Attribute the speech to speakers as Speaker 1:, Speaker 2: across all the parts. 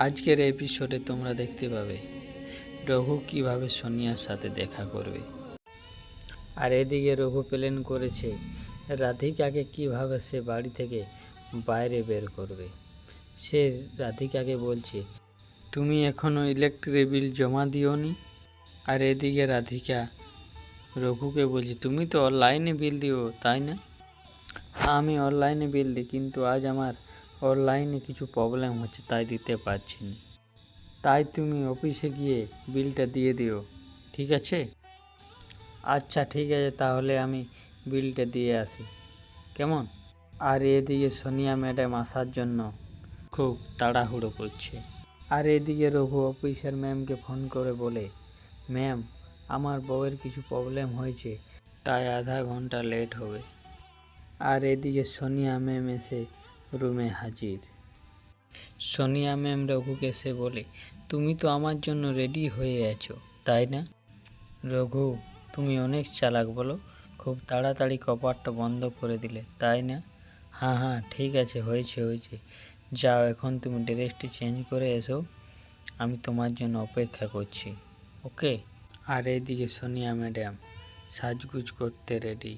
Speaker 1: আজকের এপিসোডে তোমরা দেখতে পাবে রঘু কিভাবে সোনিয়ার সাথে দেখা করবে, আর এদিকে রঘু প্ল্যান করেছে রাধিকাকে কিভাবে সে বাড়ি থেকে বাইরে বের করবে। সে রাধিকাকে বলছে, তুমি এখনও ইলেকট্রিক বিল জমা দিওনি। আর এদিকে রাধিকা রঘুকে বলছে, তুমি তো অনলাইনে বিল দিও তাই না? আমি অনলাইনে বিল দিই, কিন্তু আজ আমার অনলাইনে কিছু প্রবলেম হচ্ছে তাই দিতে পারছি না। তাই তুমি অফিসে গিয়ে বিলটা দিয়ে দিও, ঠিক আছে? আচ্ছা ঠিক আছে, তাহলে আমি বিলটা দিয়ে আসি, কেমন? আর এদিকে সোনিয়া ম্যাডাম আসার জন্য খুব তাড়াহুড়ো করছে। আর এদিকে রঘু অফিসার ম্যামকে ফোন করে বলে, ম্যাম আমার বউয়ের কিছু প্রবলেম হয়েছে, তাই আধা ঘন্টা লেট হবে। আর এদিকে সোনিয়া ম্যাম এসে রুমে হাজির। সোনিয়া ম্যাম রঘুকে এসে বলে, তুমি তো আমার জন্য রেডি হয়ে আছো তাই না? রঘু, তুমি অনেক চালাক বলো, খুব তাড়াতাড়ি কপারটা বন্ধ করে দিলে তাই না? হ্যাঁ হ্যাঁ ঠিক আছে, হয়েছে, যাও এখন তুমি ড্রেসটি চেঞ্জ করে এসো, আমি তোমার জন্য অপেক্ষা করছি, ওকে? আর এদিকে সোনিয়া ম্যাডাম সাজগুজ করতে রেডি।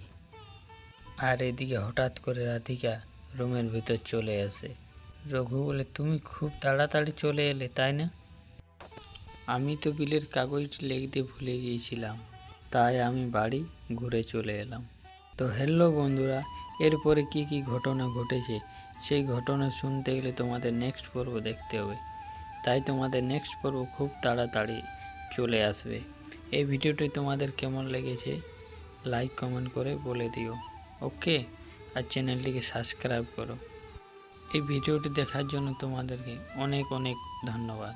Speaker 1: আর এদিকে হঠাৎ করে রাধিকা রুমের ভিতর চলে আসে। রঘু বলে, তুমি খুব তাড়াতাড়ি চলে এলে তাই না? আমি তো বিলের কাগজটি লিখতে ভুলে গিয়েছিলাম, তাই আমি বাড়ি ঘুরে চলে এলাম। তো হ্যালো বন্ধুরা, এরপরে কি ঘটনা ঘটেছে সেই ঘটনা শুনতে গেলে তোমাদের নেক্সট পর্ব দেখতে হবে, তাই তোমাদের নেক্সট পর্ব খুব তাড়াতাড়ি চলে আসবে। এই ভিডিওটি তোমাদের কেমন লেগেছে লাইক কমেন্ট করে বলে দিও, ওকে? আর চ্যানেলটিকে সাবস্ক্রাইব করো। এই ভিডিওটি দেখার জন্য তোমাদেরকে অনেক অনেক ধন্যবাদ।